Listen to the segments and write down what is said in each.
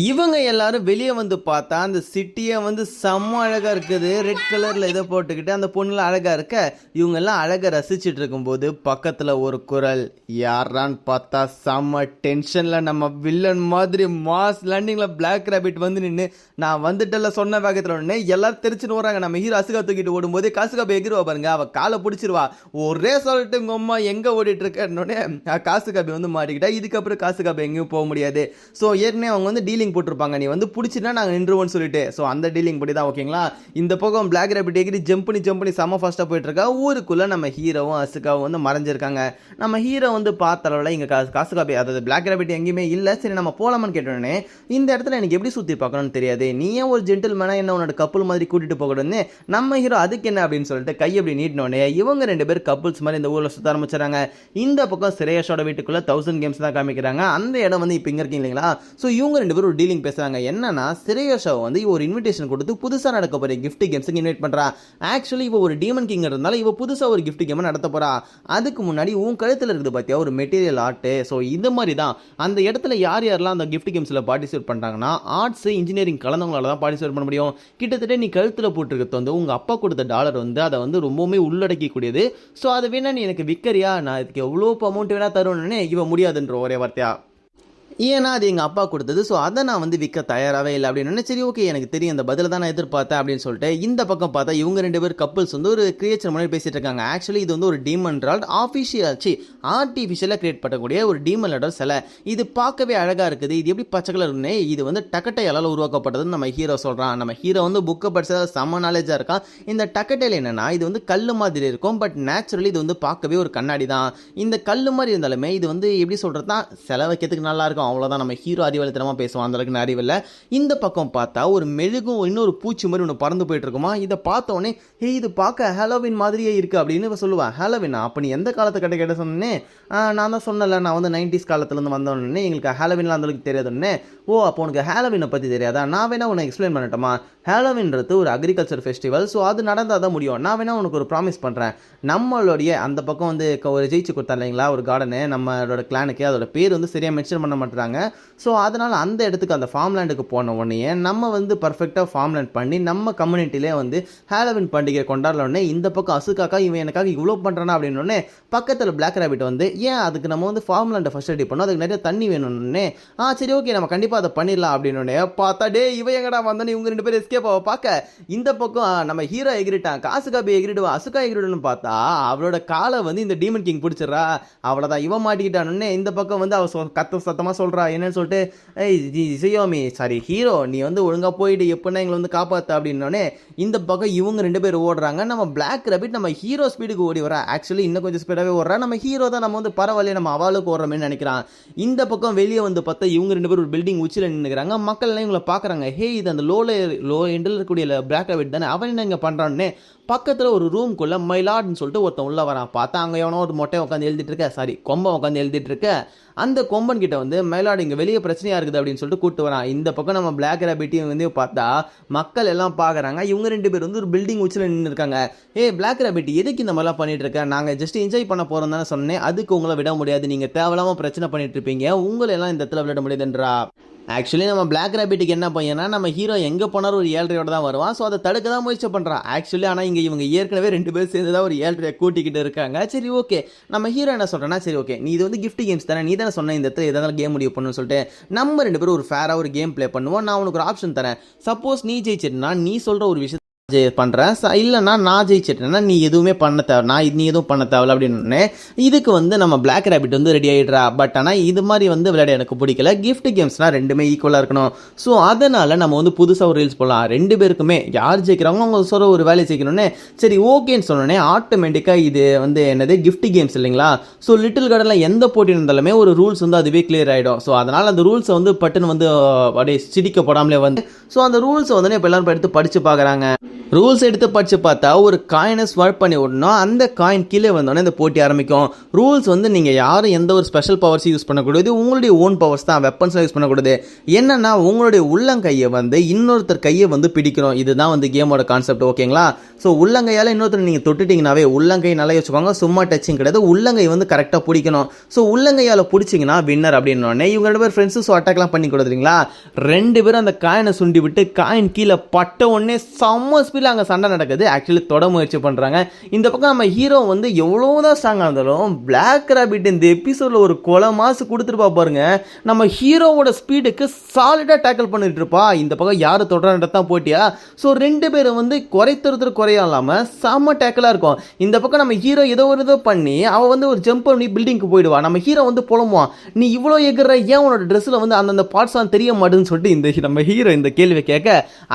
இவங்க எல்லாரும் வெளியே வந்து பார்த்தா அந்த சிட்டியே வந்து செம்ம அழகாக இருக்குது. ரெட் கலரில் இதை போட்டுக்கிட்டு அந்த பொண்ணுலாம் அழகாக இருக்க, இவங்க எல்லாம் அழகாக ரசிச்சுட்டு இருக்கும்போது பக்கத்தில் ஒரு குரல். யாரான்னு பார்த்தா செம்ம டென்ஷனில் நம்ம வில்லன் மாதிரி மாஸ் லேண்டிங்கில் பிளாக் ரேபிட் வந்து நின்று நான் வந்துட்டல சொன்ன வேகத்தில் உடனே எல்லாரும் தெரிச்சுன்னு வராங்க. நம்ம ஹீரோ அசுகா தூக்கிட்டு ஓடும்போது காசுகாபி எகிருவா பாருங்க, அவள் காலை பிடிச்சிருவா. ஒரே சொல்லிட்டு உங்கள் அம்மா எங்கே ஓடிட்டு இருக்கோடனே காசுகாபி வந்து மாட்டிக்கிட்டா. இதுக்கப்புறம் காசுகாபி எங்கேயும் போக முடியாது. ஸோ ஏற்கனவே அவங்க வந்து டீலிங் போட்டிருப்பாங்க, நீ வந்து பிடிச்சினா நாங்கள் நின்றுவோன்னு சொல்லிட்டு. ஸோ அந்த டீலிங் படி தான் ஓகேங்களா. இந்த பக்கம் பிளாக் ரேபிட் எகிரி ஜம்ப் பண்ணி செம்ம ஃபாஸ்ட்டாக போயிட்டு இருக்கா. ஊருக்குள்ளே நம்ம ஹீரோவும் அசுகாவும் வந்து மறைஞ்சிருக்காங்க. நம்ம ஹீரோ வந்து பார்த்த அளவில் இங்கே காசுகாபி அதாவது பிளாக் ரேபிட் எங்கேயுமே இல்லை. சரி நம்ம போகலாமான்னு கேட்டோடனே இந்த இடத்துல எனக்கு எப்படி சுற்றி பார்க்கணும்னு தெரியாது, நீ ஏன் ஒரு ஜென்டில்மேனாக என்ன உன்னோட கப்பல் மாதிரி கூட்டிட்டு போகணும்னு நம்ம ஹீரோ அதுக்கு என்ன அப்படின்னு சொல்லிட்டு கை அப்படி நீட்டினோடனே இவங்க ரெண்டு பேர் கப்புள்ஸ் மாதிரி இந்த ஊரில் சுற்ற ஆரம்பிச்சாங்க. இந்த பக்கம் சிரேஷோட வீட்டுக்குள்ளே 1000 கேம்ஸ் தான் காமிக்கிறாங்க. அந்த இடம் வந்து இப்போ இங்கே இருக்கீங்க இல்லைங்களா. ஸோ இவங்க ரெண்டு பேரும் ஒரு டீலிங் பேசுறாங்க. என்னன்னா சிரேஷாவை வந்து ஒரு இன்விடேஷன் கொடுத்து புதுசாக நடக்க போகிற கிஃப்ட் கேம்ஸுக்கு இன்வைட் பண்ணுறா. ஆக்சுவலி இவ ஒரு டீமன் கிங் இருந்தாலும் இவ புதுசாக ஒரு கிஃப்ட் கேம் நடத்த போறா. அதுக்கு முன்னாடி உன் கழுத்தில் இருக்குது பார்த்தியா ஒரு மெட்டீரியல் ஆர்ட். ஸோ இந்த மாதிரி தான் அந்த இடத்துல யார் யாரெல்லாம் அந்த கிஃப்ட் கேம்ஸில் பார்ட்டிசிபேட் பண்ணுறாங்கன்னா ஆர்ட்ஸ் இன்ஜினியரிங் கலந்தவங்களால தான் பார்ட்டிசிபேட் பண்ண முடியும். கிட்டத்தட்ட நீ கழுத்தில் போட்டுருக்கிறது வந்து உங்கள் அப்பா கொடுத்த டாலர் வந்து அதை வந்து ரொம்பவுமே உள்ளடக்கக்கூடியது. ஸோ அதை வேணா நீ எனக்கு விற்கறியா, நான் இதுக்கு எவ்வளோ அமௌண்ட் வேணா தருவேன்னு இவன் முடியாதுன்ற ஒரே வார்த்தையா. ஏன்னா அது எங்கள் அப்பா கொடுத்தது, ஸோ அதை நான் வந்து விற்க தயாராகவே இல்லை அப்படின்னு. சரி ஓகே எனக்கு தெரியும் அந்த பதில் தான் நான் எதிர்பார்த்தேன் அப்படின்னு சொல்லிட்டு இந்த பக்கம் பார்த்தா இவங்க ரெண்டு பேர் கப்புள்ஸ் வந்து ஒரு கிரியேச்சர் முன்னாடி பேசிட்டு இருக்காங்க. ஆக்சுவலி இது வந்து ஒரு டீமன் ராட் ஆர்டிஃபிஷியலாக கிரியேட் பண்ணக்கூடிய ஒரு டீமன் லாடர் சிலை. இது பார்க்கவே அழகாக இருக்குது. இது எப்படி பச்சை கலர்னு, இது வந்து டக்கட்டையால் உருவாக்கப்பட்டதுன்னு நம்ம ஹீரோ சொல்கிறான். நம்ம ஹீரோ வந்து புக்கை படிச்சா செம்ம நாலேஜாக இருக்கான். இந்த டக்கட்டையில் என்னன்னா இது வந்து கல் மாதிரி இருக்கும், பட் நேச்சுரலி இது வந்து பார்க்கவே ஒரு கண்ணாடி தான். இந்த கல் மாதிரி இருந்தாலுமே இது வந்து எப்படி சொல்கிறது தான் சிலை வைக்கிறதுக்கு நல்லா இருக்கும். அவ்வளோதான், நம்ம ஹீரோ அறிவாளித்தனமாக பேசுவோம், அந்த அளவுக்கு அறிவில்லை. இந்த பக்கம் பார்த்தா ஒரு மெழுகும் இன்னொரு பூச்சி மாதிரி ஒன்று பறந்து போயிட்டு இருக்குமா. இதை பார்த்தோன்னே இது பார்க்க ஹாலோவின் மாதிரியே இருக்குது அப்படின்னு சொல்லுவேன். ஹாலோவினா அப்போ நீ எந்த காலத்தை கேட்ட சொன்னே, நான் தான் சொன்னல நான் வந்து 90s காலத்துலேருந்து வந்தோடனே எங்களுக்கு ஹாலோவின்லாம் அந்தளவுக்கு தெரியாதுன்னே. ஓ அப்போ உனக்கு ஹாலோவினை பற்றி தெரியாதா, நான் வேணா உனக்கு எக்ஸ்பிளைன் பண்ணட்டுமா. ஹாலோவின்றது ஒரு அக்ரிகல்ச்சர் ஃபெஸ்டிவல். ஸோ அது நடந்தால் தான் முடியும். நான் வேணா உனக்கு ஒரு ப்ராமிஸ் பண்ணுறேன், நம்மளுடைய அந்த பக்கம் வந்து ஒரு ஜெயிச்சு கொடுத்தா இல்லைங்களா ஒரு கார்டனு நம்மளோட கிளானுக்கு, அதோட பேர் வந்து சரியாக மென்ஷன் பண்ண மாட்டாங்க. ஸோ அதனால் அந்த இடத்துக்கு அந்த ஃபார்ம்லேண்டுக்கு போன உடனே நம்ம வந்து பர்ஃபெக்டாக ஃபார்ம்லேண்ட் பண்ணி நம்ம கம்யூனிட்டிலே வந்து ஹாலோவின் பண்டிகை கொண்டாடலோடனே இந்த பக்கம் அசுக்காக்கா இவன் எனக்காக இவ்வளோ பண்ணுறானா அப்படின்னோடனே பக்கத்தில் பிளாக் ரேபிட் வந்து ஏன் அதுக்கு நம்ம வந்து ஃபார்ம்லேண்டை ஃபஸ்ட் ரெடி பண்ணோம், அதுக்கு நிறைய தண்ணி வேணும்னே. சரி ஓகே நம்ம கண்டிப்பாக அதை பண்ணிடலாம் அப்படின்னோடனே பார்த்தா டே இவன் எங்கடா வந்தோன்னே இவங்க ரெண்டு பேரும் எஸ்கேப் ஆக பார்க்க இந்த பக்கம் நம்ம ஹீரோ எகிரிட்டான். காசுகாபி எகிரிடுவான், அசுக்கா எகிரிடுன்னு பார்த்தா அவளோட காலை வந்து இந்த டீமன் கிங் பிடிச்சிடறா. அவ்வளோதான் இவன் மாட்டிக்கிட்டானே. இந்த பக்கம் வந்து அவள் கத்த சத்தமாக சொல்கிறா என்னன்னு சொல்லிட்டு, சியோமி சாரி ஹீரோ நீ வந்து ஒழுங்காக போயிட்டு எப்படின்னா எங்களை வந்து காப்பாற்று அப்படின்னோடனே இந்த பக்கம் இவங்க ரெண்டு பேர் ஓடுறாங்க. நம்ம பிளாக் ரேபிட் நம்ம ஹீரோ ஸ்பீடுக்கு ஓடி வரா. ஆக்சுவலி இன்னும் கொஞ்சம் ஸ்பீடாகவே ஓடுறா. நம்ம ஹீரோ தான் நம்ம வந்து பரவாயில்ல நம்ம அவளுக்கு ஓடுறோம்னு நினைக்கிறான். இந்த பக்கம் வெளியே வந்து பார்த்தா இவங்க ரெண்டு பேர் ஒரு பில்டிங் உச்சியில் நின்றுக்கிறாங்க. மக்கள் எல்லாம் இவங்களை பார்க்குறாங்க. ஹே இது அந்த லோ எண்டில் இருக்கக்கூடிய பிளாக் ரேபிட் தானே, அவன் என்ன இங்கே பண்ணுறான்னு. பக்கத்தில் ஒரு ரூம்குள்ளே மைலாட்னு சொல்லிட்டு ஒருத்தன் உள்ளே வரான். பார்த்தா அங்கே எவனோ ஒரு மொட்டை உட்காந்து எழுதிட்டு இருக்க, சாரி கொம்பன் உட்காந்து எழுதிட்டு இருக்க. அந்த கொம்பன் கிட்ட வந்து மைலாடு இங்கே வெளியே பிரச்சனையாக இருக்குது அப்படின்னு சொல்லிட்டு கூப்பிட்டு வரான். இந்த பக்கம் நம்ம பிளாக் ரேபிட்டையும் வந்து பார்த்தா மக்கள் எல்லாம் பார்க்குறாங்க. இவங்க ரெண்டு பேர் வந்து ஒரு பில்டிங் உச்சியில் நின்று இருக்காங்க. பிளாக் ரேபிட் எதுக்கு இந்த மாதிரிலாம் பண்ணிட்டு இருக்கேன், நாங்கள் ஜஸ்ட் என்ஜாய் பண்ண போகிறோம் தானே சொன்னேன், அதுக்கு உங்களை விட முடியாது, நீங்கள் தேவையில்லாமல் பிரச்சனை பண்ணிட்டு இருப்பீங்க, உங்களை எல்லாம் இந்த இடத்துல விட முடியாதுன்றா. ஆக்சுவலி நம்ம பிளாக் ரேபிட்டுக்கு என்ன பையனா நம்ம ஹீரோ எங்கே போனாலும் ஒரு 7:30 தான் வருவான். ஸோ அதை தடுக்க தான் முயற்சி பண்ணுறான். ஆக்சுவலி ஆனால் இங்கே இவங்க ஏற்கனவே 2 பேர் சேர்ந்து தான் ஒரு 7:30 கூட்டிக்கிட்டு இருக்காங்க. சரி ஓகே நம்ம ஹீரோ என்ன சொல்கிறேன்னா, சரி ஓகே நீ இது வந்து கிஃப்ட் கேம்ஸ் தானே, நீ தானே சொன்ன இந்த இடத்துல எதாவது கேம் முடிவு பண்ணணும்னு சொல்லிட்டு நம்ம 2 பேரும் ஒரு ஃபேராக ஒரு கேம் ப்ளே பண்ணுவோம். நான் உனக்கு ஒரு ஆப்ஷன் தரேன். சப்போஸ் நீ ஜெயிச்சிட்டுனா நீ சொல்கிற ஒரு விஷயம் பண்ணுறேன், இல்லைனா நான் ஜெயிச்சிட்டேன்னா நீ எதுவுமே பண்ண தேவை, நீ எதுவும் பண்ண தேவை அப்படின்னு. இதுக்கு வந்து நம்ம பிளாக் ரேபிட் வந்து ரெடி ஆகிடுறா. பட் ஆனால் இது மாதிரி வந்து விளையாட எனக்கு பிடிக்கல, கிஃப்ட் கேம்ஸ்னால் ரெண்டுமே ஈக்குவலாக இருக்கணும். ஸோ அதனால் நம்ம வந்து புதுசாக ஒரு ரீல்ஸ் போடலாம், 2 பேருக்குமே யார் ஜெயிக்கிறாங்க அவங்க சொல்கிற ஒரு வேலையை ஜெயிக்கணும்னு. சரி ஓகேன்னு சொன்னோன்னே ஆட்டோமேட்டிக்காக இது வந்து என்னது கிஃப்ட் கேம்ஸ் இல்லைங்களா. ஸோ லிட்டில் கார்டனில் எந்த போட்டி இருந்தாலுமே ஒரு ரூல்ஸ் வந்து அதுவே கிளியர் ஆகிடும். ஸோ அதனால் அந்த ரூல்ஸை வந்து பட்டுன்னு வந்து அப்படியே சிடிக்க போடாமலே வந்து ஸோ அந்த ரூல்ஸை வந்து இப்போ எல்லாரும் எடுத்து படித்து பார்க்குறாங்க. ரூல்ஸ் எடுத்து படிச்சு பார்த்தா ஒரு காயினை ஸ்வைப் பண்ணி விடணும், அந்த காயின் கீழே வந்தோடனே இந்த போட்டி ஆரம்பிக்கும். ரூல்ஸ் வந்து நீங்கள் யாரும் எந்த ஒரு ஸ்பெஷல் பவர்ஸும் யூஸ் பண்ணக்கூடாது, உங்களுடைய ஓன் பவர்ஸ் தான், வெப்பன்ஸ்லாம் யூஸ் பண்ணக்கூடாது. என்னன்னா உங்களுடைய உள்ளங்கையை வந்து இன்னொருத்தர் கையை வந்து பிடிக்கணும், இதுதான் வந்து கேமோட கான்செப்ட். ஓகேங்களா? ஸோ உள்ளங்கையால் இன்னொருத்தர் நீங்கள் தொட்டுட்டிங்கனாவே, உள்ளங்கை நல்லா வச்சுக்கோங்க, சும்மா டச்சிங் கிடையாது, உள்ளங்கை வந்து கரெக்டாக பிடிக்கணும். ஸோ உள்ளங்கையால் பிடிச்சிங்கன்னா வின்னர் அப்படின்னோடனே இவங்க 2 பேர் ஃப்ரெண்ட்ஸு ஸோ அட்டாக்லாம் பண்ணி கொடுத்துறீங்களா, 2 பேரும் அந்த காயினை சுண்டி விட்டு காயின் கீழே பட்ட உடனே செம்ம ஸ்பீடில் அங்கே சண்டை நடக்குது. ஆக்சுவலி தொட முயற்சி பண்ணுறாங்க. இந்த பக்கம் நம்ம ஹீரோ வந்து எவ்வளோதான் ஸ்ட்ராங்காக இருந்தாலும் பிளாக் ராபிட் இந்த எபிசோடில் ஒரு கொலை மாசு கொடுத்துருப்பா பாருங்க. நம்ம ஹீரோவோட ஸ்பீடுக்கு சாலிடாக டேக்கிள் பண்ணிட்டு இருப்பா. இந்த பக்கம் யார் தொடர்றது தான் போட்டியா. ஸோ 2 பேரும் வந்து குறைத்துறது குறையாம செம்ம டேக்கிளாக இருக்கும். இந்த பக்கம் நம்ம ஹீரோ ஏதோ ஒரு இதோ பண்ணி அவள் வந்து ஒரு ஜம்ப் பண்ணி பில்டிங்க்கு போயிடுவா. நம்ம ஹீரோ வந்து புலம்புவான், நீ இவ்வளோ எகிற, ஏன் உன்னோட ட்ரெஸ்ஸில் வந்து அந்தந்த பார்ட்ஸ்லாம் தெரிய மாட்டேன்னு சொல்லிட்டு இந்த நம்ம ஹீரோ இந்த கேள்வி கேட்க,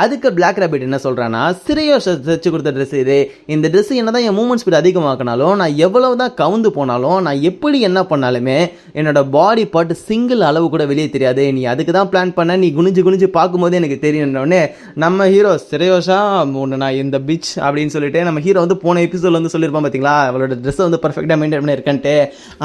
அதுக்கு பிளாக் ராபிட் என்ன சொல்கிறான்னா, சிறையோ தச்சு கொடுத்த ட்ரெஸ் இது, இந்த ட்ரெஸ் என்னதான் என் மூவ்மெண்ட் ஸ்பீட் அதிகமாக்கினாலும், நான் எவ்வளவு தான் கவுந்து போனாலும், நான் எப்படி என்ன பண்ணாலுமே என்னோட பாடி பார்ட் சிங்கிள் அளவு கூட வெளியே தெரியாது, நீ அதுக்கு தான் பிளான் பண்ண, நீ குனிஞ்சு குனிஞ்சு பார்க்கும்போது எனக்கு தெரியணுன்னே நம்ம ஹீரோ சிறையோஷா ஒன்று நான் இந்த பிச் அப்படின்னு சொல்லிட்டு நம்ம ஹீரோ வந்து போன எபிசோட் வந்து சொல்லியிருப்பான் பார்த்தீங்களா, அவளோட ட்ரெஸ்ஸை வந்து பர்ஃபெக்டாக மெயின்டைன் பண்ணி இருக்கன்ட்டு.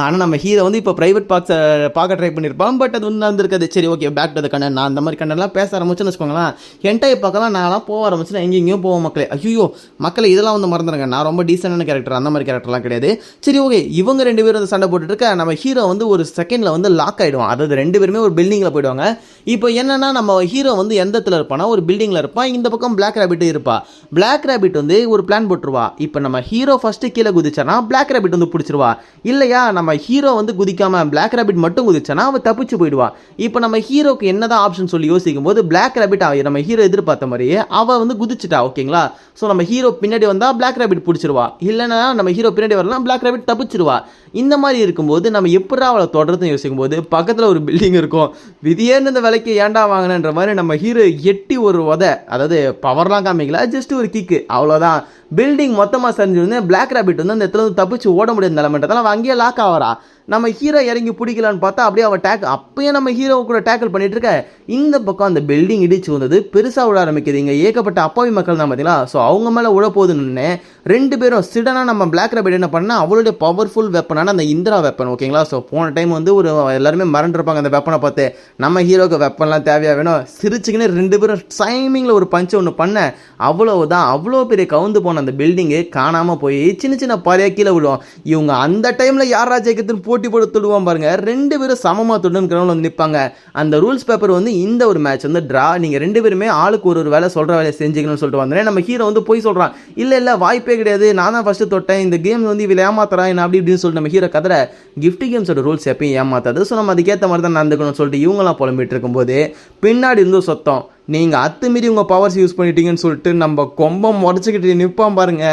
ஆனால் நம்ம ஹீரோ வந்து இப்போ ப்ரைவேட் பார்க்ஸை பார்க்க ட்ரை பண்ணியிருப்பான், பட் அது வந்து நடந்திருக்காது. சரி okay, back to the content. நான் அந்த மாதிரி கண்டென்ட்லாம் பேச ஆரம்பிச்சுன்னு வச்சுக்கோங்களேன், என்டையை பார்க்கலாம் நான்லாம் போக ஆரம்பிச்சுன்னா எங்கேயும் போவோம் மக்களே. ஐயோ மக்களை இதெல்லாம் வந்து மறந்துடுங்க, நான் ரொம்ப டீசென்டான கேரக்டர், அந்த மாதிரி கேரக்டர்லாம் கிடையாது. சரி ஓகே, இவங்க 2 பேரும் வந்து சண்டை போட்டுட்டு இருக்க, நம்ம ஹீரோ வந்து ஒரு செகண்டில் வந்து லாக் ஆகிடுவான். அதாவது 2 பேருமே ஒரு பில்டிங்கில் போயிடுவாங்க. இப்போ என்னன்னா நம்ம ஹீரோ வந்து எந்த இடத்துல இருப்பானா, ஒரு பில்டிங்கில் இருப்பான், இந்த பக்கம் பிளாக் ராபிட் இருப்பா. பிளாக் ராபிட் வந்து ஒரு பிளான் போட்டுருவா, இப்போ நம்ம ஹீரோ ஃபர்ஸ்ட் கீழே குதிச்சானா பிளாக் ராபிட் வந்து பிடிச்சிருவா, இல்லையா நம்ம ஹீரோ வந்து குதிக்காம பிளாக் ராபிட் மட்டும் குதிச்சானா அவ தப்பிச்சு போயிடுவா. இப்போ நம்ம ஹீரோக்கு என்னதான் ஆப்ஷன் சொல்லி யோசிக்கும் போது பிளாக் ராபிட் நம்ம ஹீரோ எதிர்பார்த்த மாதிரியே அவ வந்து குதிச்சுட்டா. ஓகேங்களா? ஸோ நம்ம ஹீரோ பின்னாடி வந்தா பிளாக் ராபிட் பிடிச்சிருவா, இல்லைன்னா நம்ம ஹீரோ பின்னாடி வரலாம் பிளாக் ராபிட் தப்பிச்சிருவா. இந்த மாதிரி இருக்கும்போது நம்ம எப்படா அவளை தொடர்ந்து யோசிக்கும் போது பக்கத்தில் ஒரு பில்டிங் இருக்கும், விதியேன்னு இந்த விலைக்கு ஏண்டா வாங்கினன்ற மாதிரி நம்ம ஹீரோ எட்டி ஒரு உதை, அதாவது பவர்லாம் காமிக்கல, ஜஸ்ட் ஒரு கிக்கு, அவ்வளோதான். பில்டிங் மொத்தமாக சரிஞ்சு பிளாக் ராபிட் வந்து அந்த இடத்துல வந்து தப்பிச்சு ஓட முடியாத நிலைமைன்றதால அவன் அங்கேயே லாக் ஆகிறா. நம்ம ஹீரோ இறங்கி பிடிக்கலான்னு பார்த்தா அப்படியே அவன் அப்பயே நம்ம ஹீரோ கூட டேக்கிள் பண்ணிட்டு இருக்க. இந்த பக்கம் அந்த பில்டிங் இடிச்சு வந்தது பெருசாக விட ஆரம்பிக்குது. இங்கே ஏகப்பட்ட அப்பாவி மக்கள் தான் பார்த்தீங்களா. ஸோ அவங்க மேலே விட போகுதுன்னு 2 பேரும் சிடனா நம்ம பிளாக் ராபிட் என்ன பண்ணா, அவளுடைய பவர்ஃபுல் வெப்பனான அந்த இந்திரா வெப்பன். ஓகேங்களா? ஸோ போன டைம் வந்து ஒரு எல்லாருமே மறந்துருப்பாங்க அந்த வெப்பனை பார்த்து. நம்ம ஹீரோக்கு வெப்பன்லாம் தேவையா வேணும், சிரிச்சுக்கின்னு 2 பேரும் டைமிங்கில் ஒரு பஞ்சு ஒன்று பண்ண, அவ்வளவுதான். அவ்வளோ பெரிய கவுந்து போன அந்த பில்டிங்கு காணாமல் போய் சின்ன சின்ன பாறையாக கீழே விழுவோம். இவங்க அந்த டைமில் யார் ராஜ்யத்துன்னு போட்டி போட்டு தொடுவான் பாருங்க, 2 பேரும் சமமாக தொடுன்னு கிரௌண்டில் வந்து நிற்பாங்க. அந்த ரூல்ஸ் பேப்பர் வந்து இந்த ஒரு மேட்ச் வந்து ட்ரா, நீங்கள் 2 பேருமே ஆளுக்கு ஒரு வேலை சொல்கிற வேலையை செஞ்சுக்கணும்னு சொல்லிட்டு வந்தேன். நம்ம ஹீரோ வந்து போய் சொல்கிறான், இல்லை வாய்ப்பே கிடையாது, நான் தான் ஃபஸ்ட்டு தொட்டேன், இந்த கேம் வந்து இவள் ஏமாத்துறான் என்ன அப்படி இப்படின்னு சொல்லிட்டு நம்ம ஹீரோ கதற. கிஃப்ட் கேம்ஸோட ரூல்ஸ் எப்பயும் ஏமாத்தாது, ஸோ நம்ம அதுக்கேற்ற மாதிரி தான் நடந்துக்கணும்னு சொல்லிட்டு இவங்களாம் புலம்பிட்டு இருக்கும்போது பின்னாடி இருந்து சத்தம், நீங்கள் அத்துமீறி உங்கள் பவர்ஸ் யூஸ் பண்ணிட்டீங்கன்னு சொல்லிட்டு நம்ம கொம்பம் உடச்சிக்கிட்டு நிற்பான் பாருங்க.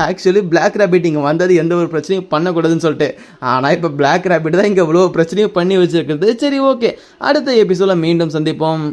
ஆக்சுவலி பிளாக் ராபிட் இங்கே வந்தது எந்த ஒரு பிரச்சனையும் பண்ணக்கூடாதுன்னு சொல்லிட்டு, ஆனால் இப்போ பிளாக் ராபிட் தான் இங்கே இவ்வளோ பிரச்சனையும் பண்ணி வச்சுருக்குது. சரி ஓகே, அடுத்த எபிசோடில் மீண்டும் சந்திப்போம்.